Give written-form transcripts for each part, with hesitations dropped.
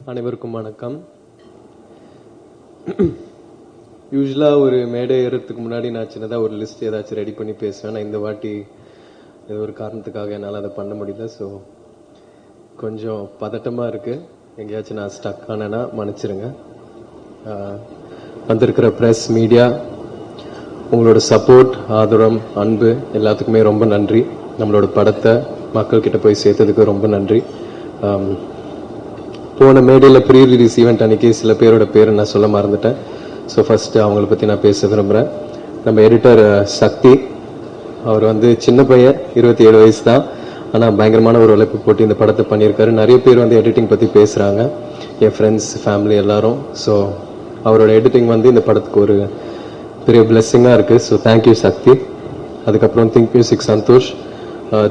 அனைவருக்கும் வணக்கம். யூஸ்வலாக ஒரு மேடை ஏறதுக்கு முன்னாடி நான் சின்னதாக ஒரு லிஸ்ட் ஏதாச்சும் ரெடி பண்ணி பேசுவேன். நான் இந்த வாட்டி ஏதோ ஒரு காரணத்துக்காக என்னால் அதை பண்ண முடியல. ஸோ கொஞ்சம் பதட்டமாக இருக்குது. எங்கேயாச்சும் நான் ஸ்டக் ஆனேன்னா மன்னிச்சிருங்க. வந்திருக்கிற ப்ரெஸ், மீடியா, உங்களோட சப்போர்ட், ஆதரவு, அன்பு எல்லாத்துக்குமே ரொம்ப நன்றி. நம்மளோட படத்தை மக்கள்கிட்ட போய் சேர்த்ததுக்கு ரொம்ப நன்றி. போன மேடையில் ப்ரீ ரிலீஸ் ஈவெண்ட் அன்றைக்கி சில பேரோட பேர் நான் சொல்ல மறந்துட்டேன். ஸோ ஃபஸ்ட்டு அவங்கள பற்றி நான் பேச விரும்புகிறேன். நம்ம எடிட்டர் சக்தி, அவர் சின்ன பையன், 27 வயசு தான். ஆனால் பயங்கரமான ஒரு உழைப்பு போட்டு இந்த படத்தை பண்ணியிருக்காரு. நிறைய பேர் எடிட்டிங் பற்றி பேசுகிறாங்க, என் ஃப்ரெண்ட்ஸ், ஃபேமிலி எல்லாரும். ஸோ அவரோட எடிட்டிங் இந்த படத்துக்கு ஒரு பெரிய பிளெஸ்ஸிங்காக இருக்குது. So thank you Shakti. அதுக்கப்புறம் Think Music Santhosh.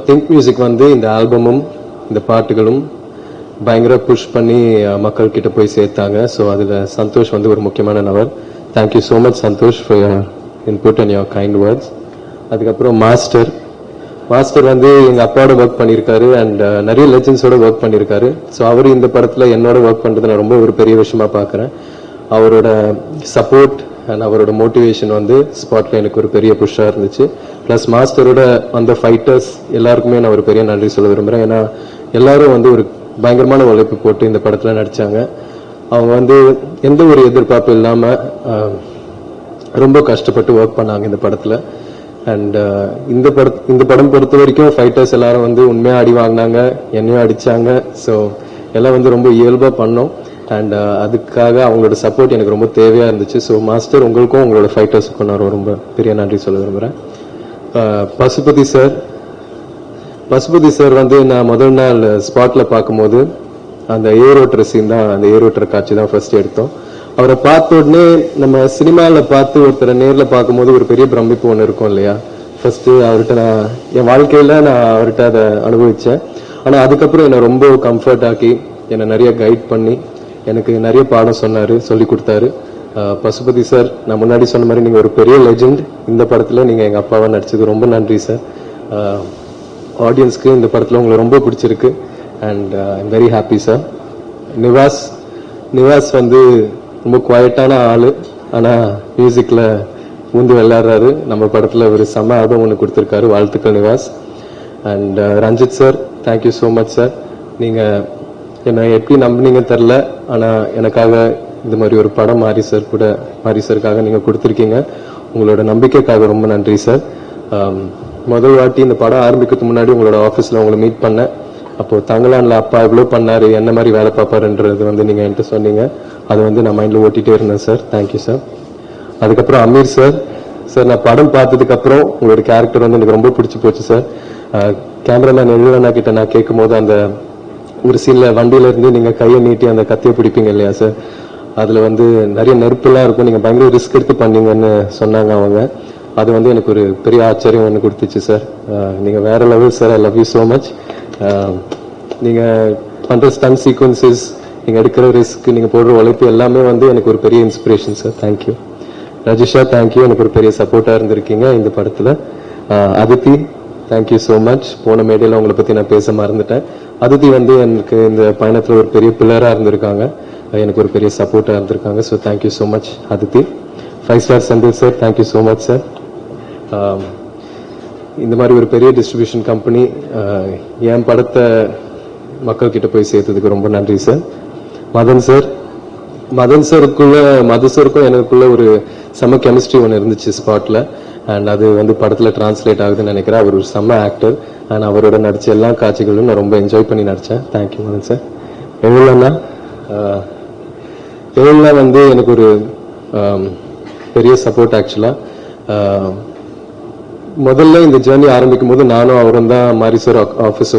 Think Music இந்த ஆல்பமும் இந்த பாட்டுகளும் பயங்கர புஷ் பண்ணி மக்கள்கிட்ட போய் சேர்த்தாங்க. ஸோ அதில் சந்தோஷ் ஒரு முக்கியமான நபர். Thank you so much Santhosh for your input and your kind words. அதுக்கப்புறம் மாஸ்டர் எங்கள் அப்பாவோட ஒர்க் பண்ணியிருக்காரு அண்ட் நிறைய லெஜெண்ட்ஸோட ஒர்க் பண்ணியிருக்காரு. ஸோ அவர் இந்த படத்தில் என்னோட ஒர்க் பண்ணுறது நான் ரொம்ப ஒரு பெரிய விஷயமா பார்க்குறேன். அவரோட சப்போர்ட் அண்ட் அவரோட மோட்டிவேஷன் ஸ்பாட்டில் எனக்கு ஒரு பெரிய புஷ்ஷாக இருந்துச்சு. ப்ளஸ் மாஸ்டரோட அந்த ஃபைட்டர்ஸ் எல்லாருக்குமே நான் ஒரு பெரிய நன்றி சொல்ல விரும்புகிறேன். ஏன்னா எல்லாரும் ஒரு பயங்கரமான உழைப்பு போட்டு இந்த படத்தில் நடித்தாங்க. அவங்க எந்த ஒரு எதிர்பார்ப்பு இல்லாமல் ரொம்ப கஷ்டப்பட்டு ஒர்க் பண்ணாங்க இந்த படத்தில். அண்ட் இந்த படம் பொறுத்த வரைக்கும் ஃபைட்டர்ஸ் எல்லாரும் உண்மையாக அடி வாங்கினாங்க, என்னையும் அடித்தாங்க. ஸோ எல்லாம் ரொம்ப இயல்பாக பண்ணோம். அண்ட் அதுக்காக அவங்களோட சப்போர்ட் எனக்கு ரொம்ப தேவையாக இருந்துச்சு. ஸோ மாஸ்டர், உங்களுக்கும் உங்களோட ஃபைட்டர்ஸுக்கும் நான் ரொம்ப பெரிய நன்றி சொல்ல விரும்புகிறேன். பசுபதி சார் நான் முதல் நாள் ஸ்பாட்ல பார்க்கும்போது அந்த ஏரோட்டுற சீன் தான், அந்த ஏரோட்டுற காட்சி தான் ஃபர்ஸ்ட் எடுத்தோம். அவரை பார்த்த உடனே நம்ம சினிமாவில் பார்த்து ஒருத்தரை நேரில் பார்க்கும்போது ஒரு பெரிய பிரமிப்பு ஒன்று இருக்கும் இல்லையா. ஃபர்ஸ்ட் அவர்கிட்ட நான் என் வாழ்க்கையில் நான் அவர்கிட்ட அதை அனுபவித்தேன். ஆனால் அதுக்கப்புறம் என்னை ரொம்ப கம்ஃபர்ட் ஆக்கி என்னை நிறைய கைட் பண்ணி எனக்கு நிறைய பாடம் சொன்னார், சொல்லி கொடுத்தாரு. பசுபதி சார், நான் முன்னாடி சொன்ன மாதிரி நீங்கள் ஒரு பெரிய லெஜெண்ட். இந்த படத்தில் நீங்கள் எங்கள் அப்பாவாக நடிச்சது ரொம்ப நன்றி சார். ஆடியன்ஸ்க்கு இந்த படத்தில் உங்களை ரொம்ப பிடிச்சிருக்கு and I'm very happy sir. Nivas ரொம்ப குவாய்ட்டான ஆள், ஆனால் மியூசிக்கில் ஊந்து விளையாடுறாரு. நம்ம படத்தில் ஒரு செம்ம ஆல்பம் ஒன்று கொடுத்துருக்காரு. வாழ்த்துக்கள் Nivas. And Ranjith sir, thank you so much sir. நீங்கள் என்னை எப்படி நம்பினீங்க தெரில, ஆனால் எனக்காக இந்த மாதிரி ஒரு படம் மாரி சாருக்காக நீங்கள் கொடுத்துருக்கீங்க. உங்களோட நம்பிக்கைக்காக ரொம்ப நன்றி சார். முதல் வாட்டி இந்த படம் ஆரம்பிக்கிறதுக்கு முன்னாடி உங்களோட ஆஃபீஸில் உங்களை மீட் பண்ணேன். அப்போது தங்கலான்ல அப்பா இவ்வளோ பண்ணார், என்ன மாதிரி வேலை பார்ப்பாருன்றது நீங்கள் என்கிட்ட சொன்னீங்க. அது நான் மைண்டில் ஓட்டிகிட்டே இருந்தேன் சார். Thank you sir. அதுக்கப்புறம் அமீர் சார், நான் படம் பார்த்ததுக்கப்புறம் உங்களோட கேரக்டர் எனக்கு ரொம்ப பிடிச்சி போச்சு சார். கேமராமேன் எழுதண்ணா கிட்ட நான் கேட்கும் போது அந்த ஒரு சீனில் வண்டியிலேருந்து நீங்கள் கையை நீட்டி அந்த கத்தியை பிடிப்பீங்க இல்லையா சார், அதில் நிறைய நெருப்புலாம் இருக்கும், நீங்கள் பயங்கர ரிஸ்க் எடுத்து பண்ணீங்கன்னு சொன்னாங்க அவங்க. அது எனக்கு ஒரு பெரிய ஆச்சரியம் ஒன்று கொடுத்துச்சு சார். நீங்கள் வேற level sir. I love you so much. நீங்கள் பண்ணுற ஸ்டன் சீக்வன்சஸ், நீங்கள் எடுக்கிற ரிஸ்க், நீங்கள் போடுற உழைப்பு எல்லாமே எனக்கு ஒரு பெரிய inspiration sir. Thank you. Rajisha, thank you. எனக்கு ஒரு பெரிய சப்போர்ட்டாக இருந்திருக்கீங்க இந்த படத்தில். Aditi, thank you so much. போன மேடையில் உங்களை பற்றி நான் பேச மறந்துட்டேன். அதித்தி எனக்கு இந்த பயணத்தில் ஒரு பெரிய பில்லராக இருந்திருக்காங்க, எனக்கு ஒரு பெரிய சப்போர்ட்டாக இருந்திருக்காங்க. So thank you so much Aditi. 5 star Senthil sir, thank you so much sir. இந்த மாதிரி ஒரு பெரிய டிஸ்ட்ரிபியூஷன் கம்பெனி என் படத்தை மக்கள்கிட்ட போய் சேர்த்ததுக்கு ரொம்ப நன்றி சார். மதன் சாருக்கும் எனக்குள்ள ஒரு செம்ம கெமிஸ்ட்ரி ஒன்று இருந்துச்சு ஸ்பாட்டில். அண்ட் அது படத்தில் டிரான்ஸ்லேட் ஆகுதுன்னு நினைக்கிறேன். அவர் ஒரு செம்ம ஆக்டர் அண்ட் அவரோட நடித்த எல்லா காட்சிகளும் நான் ரொம்ப என்ஜாய் பண்ணி நடித்தேன். Thank you Madan sir. எவ்வளோண்ணா எனக்கு ஒரு பெரிய சப்போர்ட். ஆக்சுவலாக முதல்ல இந்த ஜேர்னி ஆரம்பிக்கும் போது நானும் அவரும் தான் மாரிசார் ஆஃபீஸில்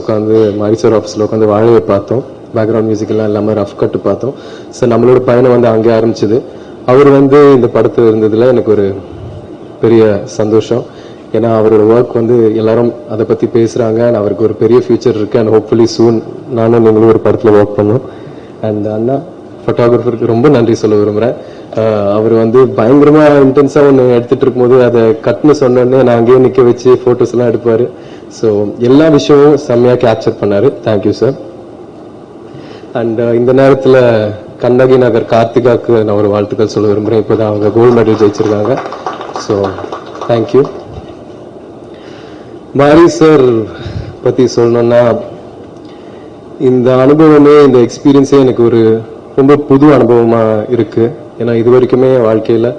உட்காந்து வாழையை பார்த்தோம். பேக்ரவுண்ட் மியூசிக் எல்லாம் இல்லாமல் ரஃப் கட்டு பார்த்தோம். ஸோ நம்மளோட பயணம் அங்கே ஆரம்பிச்சது. அவர் இந்த படத்தில் இருந்ததில் எனக்கு ஒரு பெரிய சந்தோஷம். ஏன்னா அவரோட ஒர்க் எல்லாரும் அதை பற்றி பேசுகிறாங்க. அண்ட் அவருக்கு ஒரு பெரிய ஃபியூச்சர் இருக்குது. அண்ட் ஹோப்ஃபுல்லி சூன் நானும் நீங்களும் ஒரு படத்தில் ஒர்க் பண்ணோம். அண்ட் அண்ணா ஃபோட்டோகிராஃபருக்கு ரொம்ப நன்றி சொல்ல விரும்புகிறேன். அவர் பயங்கரமா இன்டென்ஸா ஒன்று எடுத்துட்டு இருக்கும்போது அதை கட்னு சொன்னோடனே நான் அங்கேயே நிற்க வச்சு போட்டோஸ் எல்லாம் எடுப்பாரு. ஸோ எல்லா விஷயமும் செம்மையா கேப்சர் பண்ணாரு. Thank you sir. அண்ட் இந்த நேரத்தில் கண்ணகி நகர் கார்த்திகாக்கு நான் ஒரு வாழ்த்துக்கள் சொல்ல விரும்புகிறேன். இப்போ தான் அவங்க கோல்டு மெடல் ஜெயிச்சிருக்காங்க. So thank you. மாரி சார் பற்றி சொல்லணும்னா, இந்த அனுபவமே இந்த எக்ஸ்பீரியன்ஸே எனக்கு ஒரு ரொம்ப புது அனுபவமாக இருக்குது. ஏன்னா இது வரைக்குமே வாழ்க்கையில்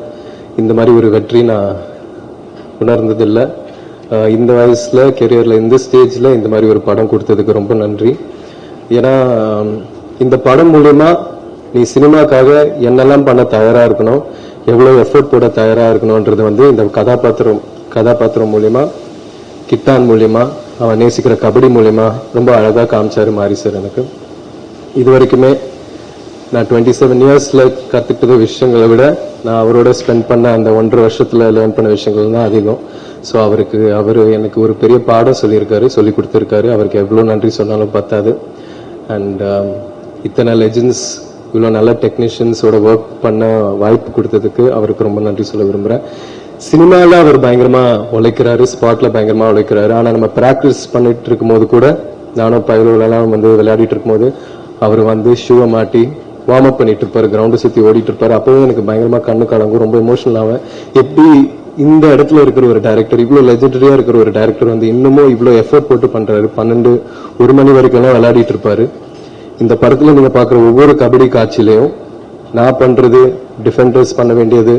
இந்த மாதிரி ஒரு வெற்றி நான் உணர்ந்ததில்லை. இந்த வயசில் கெரியரில் இந்த ஸ்டேஜில் இந்த மாதிரி ஒரு படம் கொடுத்ததுக்கு ரொம்ப நன்றி. ஏன்னா இந்த படம் மூலமா நீ சினிமாக்காக என்னெல்லாம் பண்ண தயாராக இருக்கணும், எவ்வளோ எஃபர்ட் போட தயாராக இருக்கணும்ன்றது வந்து இந்த கதாபாத்திரம் மூலியமா, கிட்டான் மூலியமா, அவன் நேசிக்கிற கபடி மூலியமா ரொம்ப அழகாக காமிச்சாரு மாரி சார். எனக்கு இது வரைக்குமே நான் 27 இயர்ஸில் கற்றுக்கிட்ட விஷயங்களை விட நான் அவரோட ஸ்பெண்ட் பண்ண அந்த 1.5 வருஷத்தில் லேர்ன் பண்ண விஷயங்கள் தான் அதிகம். ஸோ அவர் எனக்கு ஒரு பெரிய பாடம் சொல்லி கொடுத்துருக்காரு. அவருக்கு எவ்வளோ நன்றி சொன்னாலும் பத்தாது. அண்ட் இத்தனை லெஜண்ட்ஸ், இவ்வளோ நல்ல டெக்னீஷியன்ஸோட ஒர்க் பண்ண வாய்ப்பு கொடுத்ததுக்கு அவருக்கு ரொம்ப நன்றி சொல்ல விரும்புகிறேன். சினிமாவில் அவர் பயங்கரமாக உழைக்கிறாரு, ஸ்பாட்டில் பயங்கரமாக உழைக்கிறாரு. ஆனால் நம்ம ப்ராக்டிஸ் பண்ணிட்டு இருக்கும்போது கூட, நானும் பயிலெல்லாம் வந்து விளையாடிட்டு இருக்கும்போது அவர் வந்து ஷூவை மாட்டி வார்ம் அப் பண்ணிட்டு இருப்பாரு, கிரவுண்டை சுற்றி ஓடிட்டு இருப்பாரு. அப்பவும் எனக்கு பயங்கரமாக கண்ணு கலங்கும், ரொம்ப எமோஷனல் ஆவேன். எப்படி இந்த இடத்துல இருக்கிற ஒரு டைரக்டர், இவ்வளோ லெஜெண்டரியா இருக்கிற ஒரு டைரக்டர் வந்து இன்னமும் இவ்வளோ எஃபர்ட் போட்டு பண்றாரு. 12-1 மணி வரைக்கும் விளையாடிட்டு இருப்பாரு. இந்த படத்துல நீங்க பாக்குற ஒவ்வொரு கபடி காட்சியிலையும் நான் பண்றது, டிஃபெண்டர்ஸ் பண்ண வேண்டியது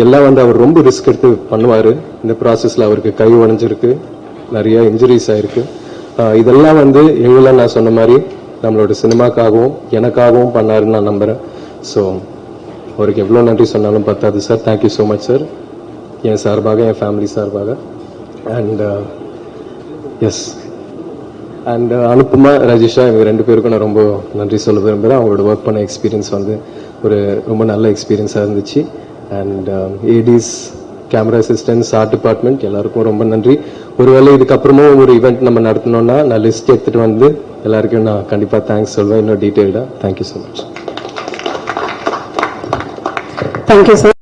எல்லாம் வந்து அவர் ரொம்ப ரிஸ்க் எடுத்து பண்ணுவாரு. இந்த ப்ராசஸ்ல அவருக்கு கை உடைஞ்சிருக்கு, நிறைய இன்ஜுரிஸ் ஆயிருக்கு. இதெல்லாம் வந்து எங்கெல்லாம் நான் சொன்ன மாதிரி நம்மளோட சினிமாக்காகவும் எனக்காகவும் பண்ணாருன்னு நான் நம்புறேன். ஸோ அவருக்கு எவ்வளோ நன்றி சொன்னாலும் பத்தாது sir. Thank you so much sir, என் சார்பாக, என் ஃபேமிலி சார்பாக. And S, and Anupama, Rajisha, இவங்க 2 பேருக்கும் நான் ரொம்ப நன்றி சொல்ல விரும்புகிறேன். அவங்களோட ஒர்க் பண்ண எக்ஸ்பீரியன்ஸ் வந்து ஒரு ரொம்ப நல்ல எக்ஸ்பீரியன்ஸாக இருந்துச்சு. And ADs, camera assistants, art department எல்லாருக்கும் ரொம்ப நன்றி. ஒருவேளை இதுக்கப்புறமும் ஒரு ஈவெண்ட் நம்ம நடத்தணும்னா நான் லிஸ்ட் எடுத்துகிட்டு வந்து எல்லாருக்கும் நான் கண்டிப்பாக தேங்க்ஸ் சொல்வேன், இன்னும் டீட்டெயில்டாக. Thank you so much. Thank you sir.